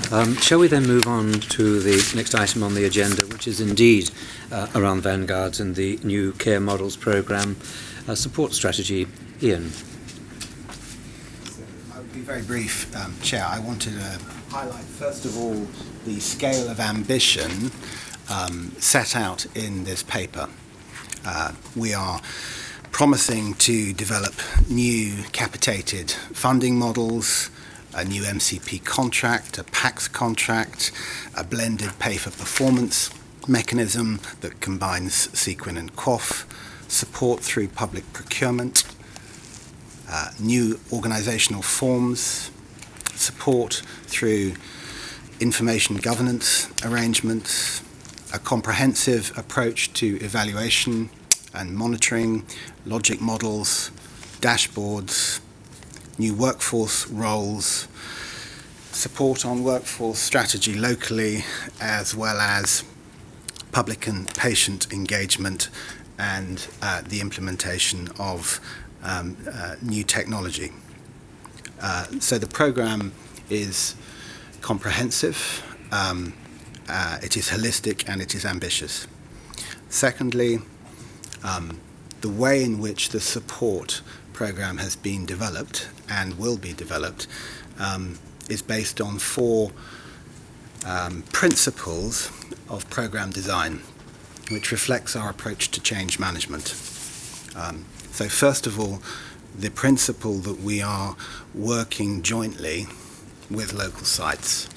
Shall we then move on to the next item on the agenda, which is indeed around Vanguards and the new Care Models Programme support strategy? Ian. I would be very brief, Chair. I wanted to highlight, first of all, the scale of ambition set out in this paper. We are promising to develop new capitated funding models, a new MCP contract, a PACS contract, a blended pay-for-performance mechanism that combines Sequin and QOF, support through public procurement, new organisational forms, support through information governance arrangements, a comprehensive approach to evaluation and monitoring, logic models, dashboards, new workforce roles, support on workforce strategy locally, as well as public and patient engagement and the implementation of new technology. So the programme is comprehensive, it is holistic, and it is ambitious. Secondly, the way in which the support programme has been developed and will be developed is based on four principles of programme design, which reflects our approach to change management. So first of all, the principle that we are working jointly with local sites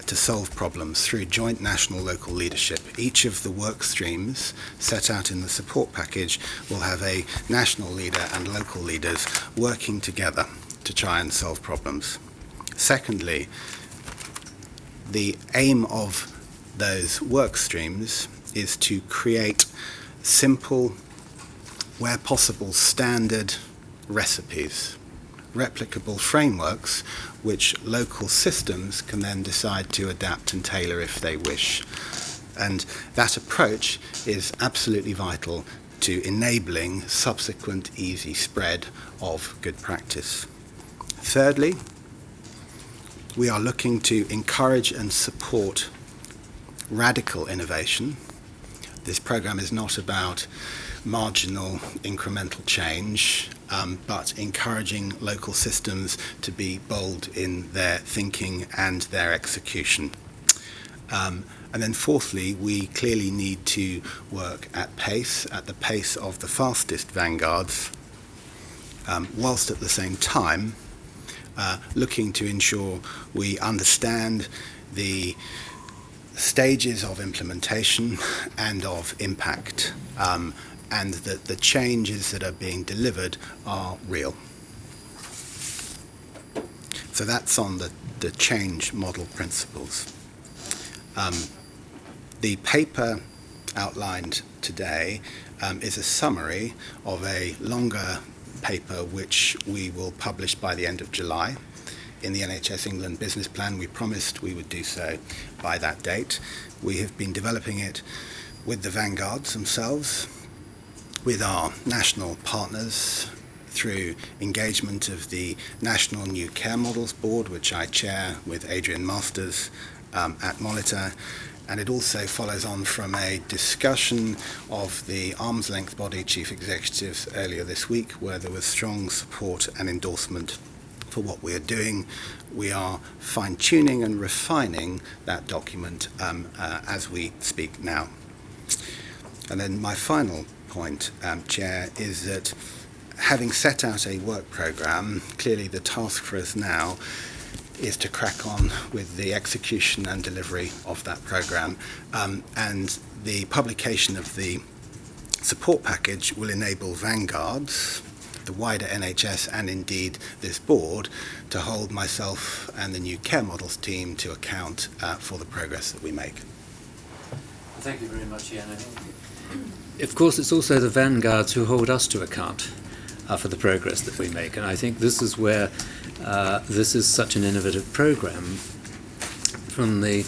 to solve problems through joint national local leadership. Each of the work streams set out in the support package will have a national leader and local leaders working together to try and solve problems. Secondly, the aim of those work streams is to create simple, where possible, standard recipes, replicable frameworks which local systems can then decide to adapt and tailor if they wish. And that approach is absolutely vital to enabling subsequent easy spread of good practice. Thirdly, we are looking to encourage and support radical innovation. This programme is not about marginal incremental change, but encouraging local systems to be bold in their thinking and their execution. And then fourthly, we clearly need to work at the pace of the fastest vanguards, whilst at the same time looking to ensure we understand the stages of implementation and of impact, and that the changes that are being delivered are real. So that's on the change model principles. The paper outlined today is a summary of a longer paper which we will publish by the end of July. In the NHS England business plan, we promised we would do so by that date. We have been developing it with the vanguards themselves, with our national partners, through engagement of the National New Care Models Board, which I chair with Adrian Masters at Molitor. And it also follows on from a discussion of the arm's length body chief executives earlier this week, where there was strong support and endorsement for what we are doing. We are fine-tuning and refining that document as we speak now. And then my final point, Chair, is that having set out a work programme, clearly the task for us now is to crack on with the execution and delivery of that programme, and the publication of the support package will enable vanguards, the wider NHS, and indeed this board to hold myself and the new care models team to account for the progress that we make. Thank you very much, Ian. Of course, it's also the vanguards who hold us to account for the progress that we make, and I think this is where this is such an innovative programme. From the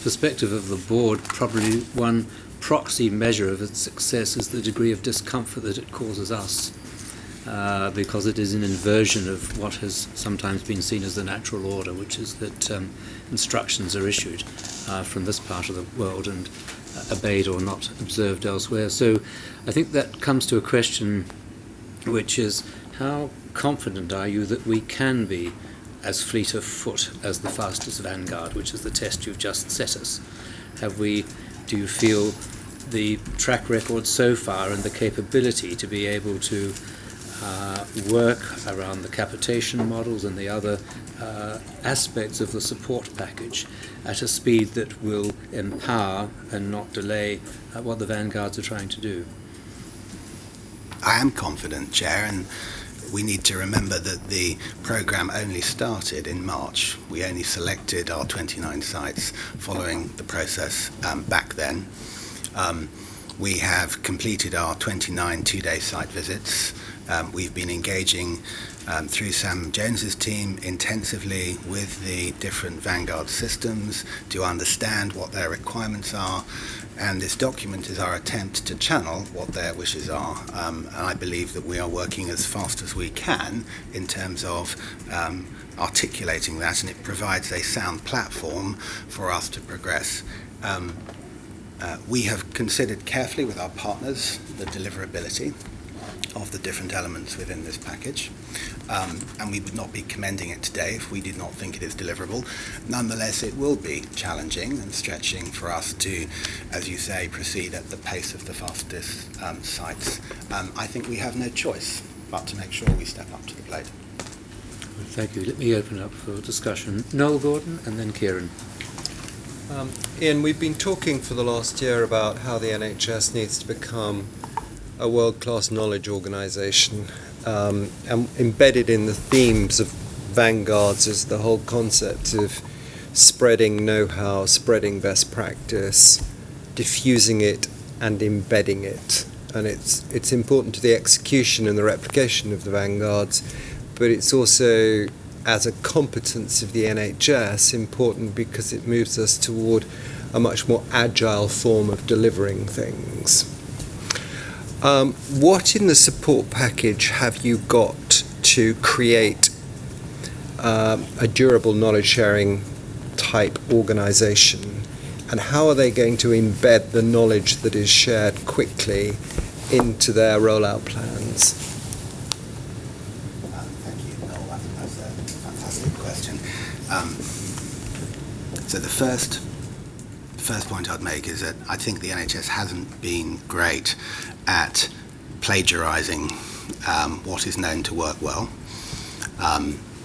perspective of the board, probably one proxy measure of its success is the degree of discomfort that it causes us. because it is an inversion of what has sometimes been seen as the natural order, which is that instructions are issued from this part of the world and obeyed or not observed elsewhere. So I think that comes to a question which is, how confident are you that we can be as fleet of foot as the fastest vanguard, which is the test you've just set us? Do you feel the track record so far and the capability to be able to work around the capitation models and the other aspects of the support package at a speed that will empower and not delay what the vanguards are trying to do? I am confident, Chair, and we need to remember that the programme only started in March. We only selected our 29 sites following the process back then. We have completed our 29 two-day site visits. We've been engaging through Sam Jones's team intensively with the different Vanguard systems to understand what their requirements are, and this document is our attempt to channel what their wishes are. And I believe that we are working as fast as we can in terms of articulating that, and it provides a sound platform for us to progress. We have considered carefully with our partners the deliverability of the different elements within this package, and we would not be commending it today if we did not think it is deliverable. Nonetheless, it will be challenging and stretching for us to, as you say, proceed at the pace of the fastest sites. I think we have no choice but to make sure we step up to the plate. Thank you. Let me open up for discussion. Noel Gordon and then Kieran. Ian, we've been talking for the last year about how the NHS needs to become a world-class knowledge organisation, and embedded in the themes of Vanguards is the whole concept of spreading know-how, spreading best practice, diffusing it and embedding it. And it's important to the execution and the replication of the Vanguards, but it's also, as a competence of the NHS, important because it moves us toward a much more agile form of delivering things. What in the support package have you got to create a durable knowledge sharing type organisation, and how are they going to embed the knowledge that is shared quickly into their rollout plans? Thank you, Noel. That's a fantastic question. So the first point I'd make is that I think the NHS hasn't been great at plagiarising what is known to work well.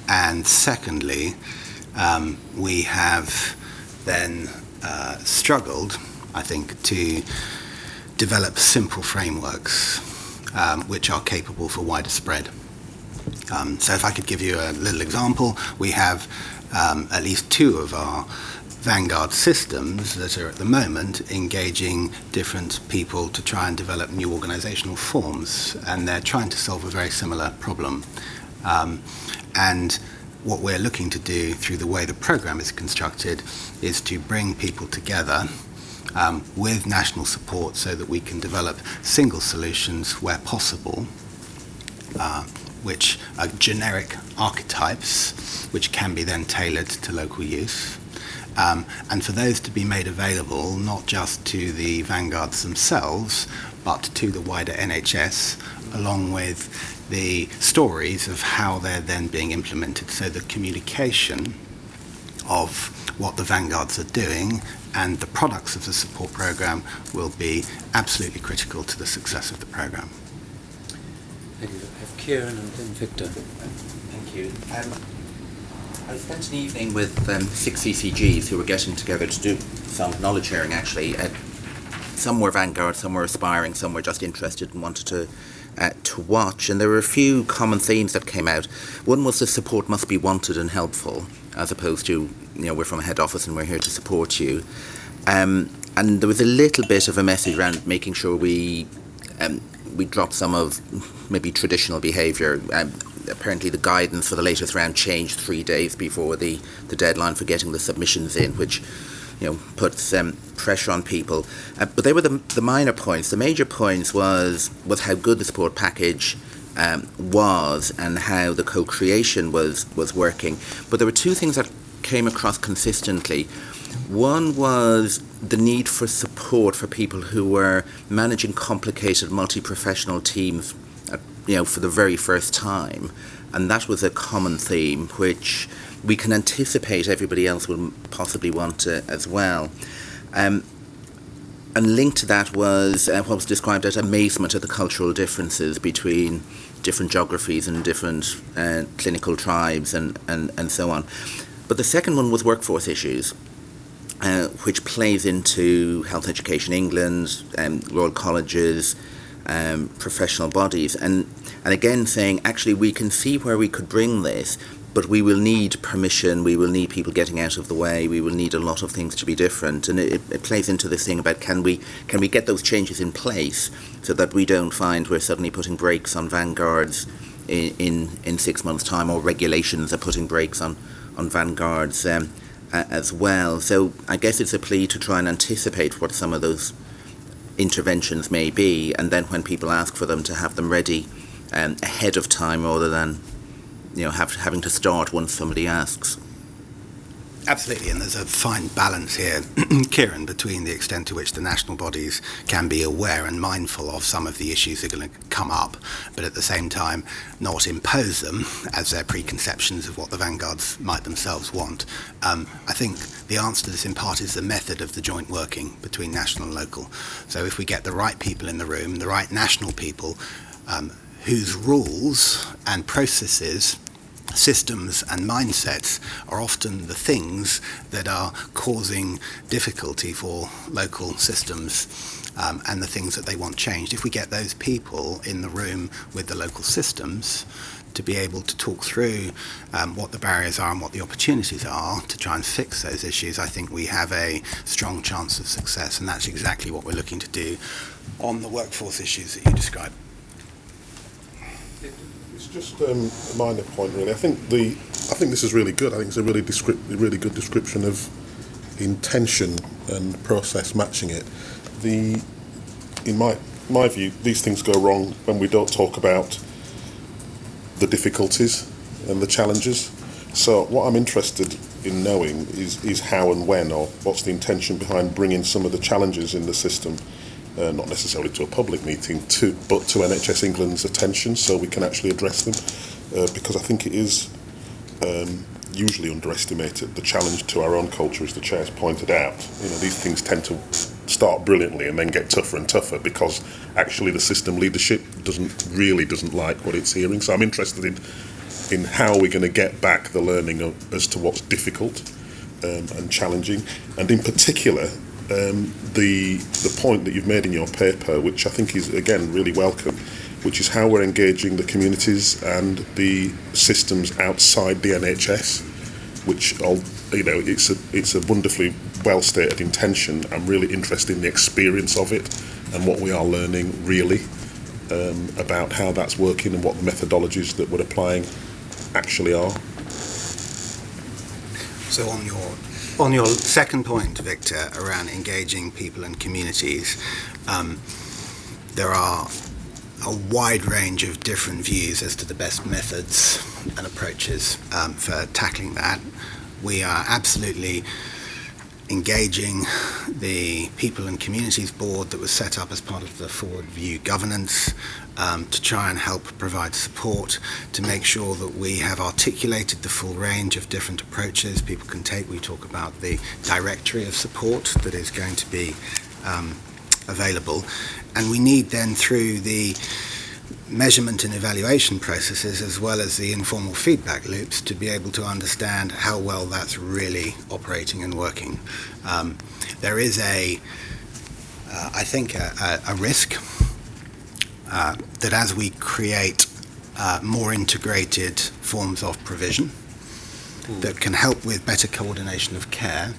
And secondly, we have then struggled, I think, to develop simple frameworks which are capable for wider spread. So if I could give you a little example, we have at least two of our Vanguard systems that are at the moment engaging different people to try and develop new organisational forms, and they're trying to solve a very similar problem. And what we're looking to do through the way the programme is constructed is to bring people together with national support so that we can develop single solutions where possible, which are generic archetypes which can be then tailored to local use. And for those to be made available not just to the Vanguards themselves, but to the wider NHS, along with the stories of how they're then being implemented. So the communication of what the Vanguards are doing and the products of the support programme will be absolutely critical to the success of the programme. Thank you. I have Kieran and then Victor. Thank you. I spent an evening with 6 CCGs who were getting together to do some knowledge sharing, actually. Some were Vanguard, some were aspiring, some were just interested and wanted to watch. And there were a few common themes that came out. One was the support must be wanted and helpful, as opposed to, we're from a head office and we're here to support you. And there was a little bit of a message around making sure we drop some of maybe traditional behaviour. Apparently the guidance for the latest round changed 3 days before the deadline for getting the submissions in, which puts pressure on people. But they were the minor points. The major points was how good the support package was and how the co-creation was working. But there were two things that came across consistently. One was the need for support for people who were managing complicated multi-professional teams, for the very first time. And that was a common theme, which we can anticipate everybody else will possibly want as well. And linked to that was what was described as amazement at the cultural differences between different geographies and different clinical tribes and so on. But the second one was workforce issues, which plays into Health Education England, Royal Colleges, professional bodies, and again saying, actually, we can see where we could bring this, but we will need permission, we will need people getting out of the way, we will need a lot of things to be different. And it plays into this thing about can we get those changes in place so that we don't find we're suddenly putting brakes on vanguards in 6 months' time, or regulations are putting brakes on vanguards as well. So I guess it's a plea to try and anticipate what some of those interventions may be, and then when people ask for them, to have them ready ahead of time rather than having to start once somebody asks. Absolutely, and there's a fine balance here, Kieran, between the extent to which the national bodies can be aware and mindful of some of the issues that are going to come up, but at the same time not impose them as their preconceptions of what the vanguards might themselves want. I think the answer to this in part is the method of the joint working between national and local. So if we get the right people in the room, the right national people, whose rules and processes, systems and mindsets are often the things that are causing difficulty for local systems and the things that they want changed. If we get those people in the room with the local systems to be able to talk through what the barriers are and what the opportunities are to try and fix those issues, I think we have a strong chance of success, and that's exactly what we're looking to do on the workforce issues that you described. Just a minor point, really. I think this is really good. I think it's a really good description of intention and process matching it. In my view, these things go wrong when we don't talk about the difficulties and the challenges. So what I'm interested in knowing is how and when, or what's the intention behind bringing some of the challenges in the system, not necessarily to a public meeting, but to NHS England's attention, so we can actually address them, because I think it is usually underestimated, the challenge to our own culture, as the chair's pointed out. These things tend to start brilliantly and then get tougher and tougher because actually the system leadership doesn't like what it's hearing. So I'm interested in how we're going to get back the learning as to what's difficult and challenging, and in particular the point that you've made in your paper, which I think is again really welcome, which is how we're engaging the communities and the systems outside the NHS, which it's a wonderfully well stated intention. I'm really interested in the experience of it and what we are learning really about how that's working and what the methodologies that we're applying actually are. So on your second point, Victor, around engaging people and communities, there are a wide range of different views as to the best methods and approaches for tackling that. We are absolutely engaging the People and Communities Board that was set up as part of the Forward View governance to try and help provide support to make sure that we have articulated the full range of different approaches people can take. We talk about the directory of support that is going to be available, and we need then, through the measurement and evaluation processes as well as the informal feedback loops, to be able to understand how well that's really operating and working. There is I think a risk that as we create more integrated forms of provision that can help with better coordination of care,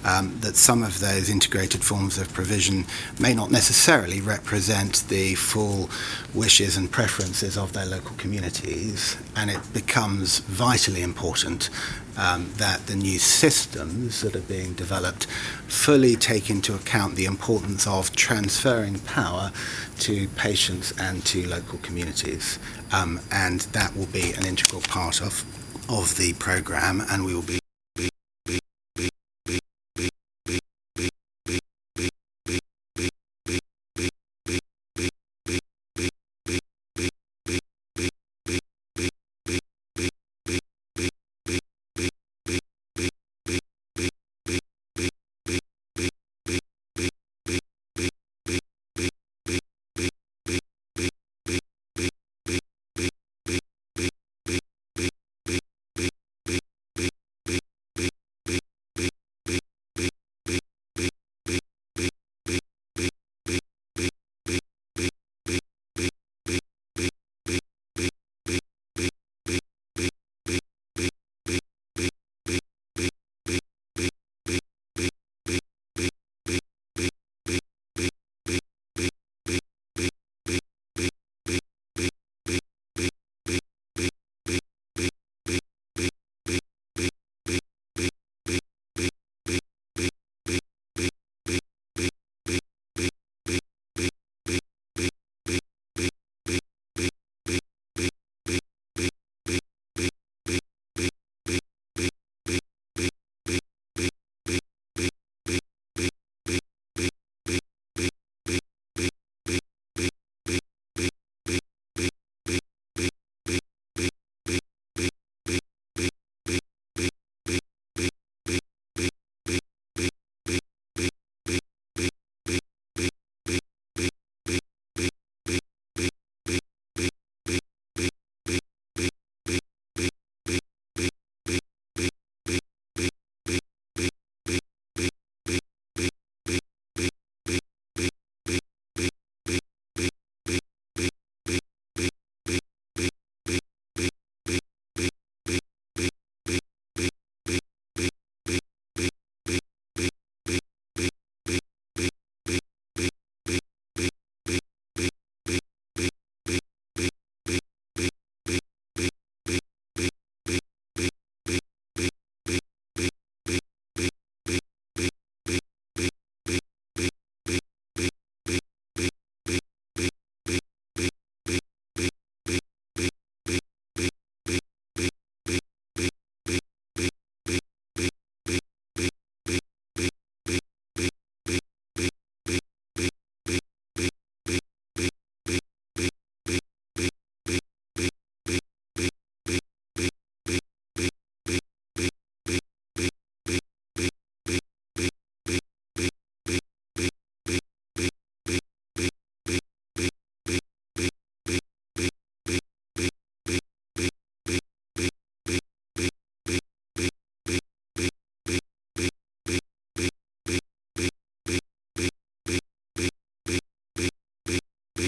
that some of those integrated forms of provision may not necessarily represent the full wishes and preferences of their local communities, and it becomes vitally important that the new systems that are being developed fully take into account the importance of transferring power to patients and to local communities. And that will be an integral part of the programme, and we will be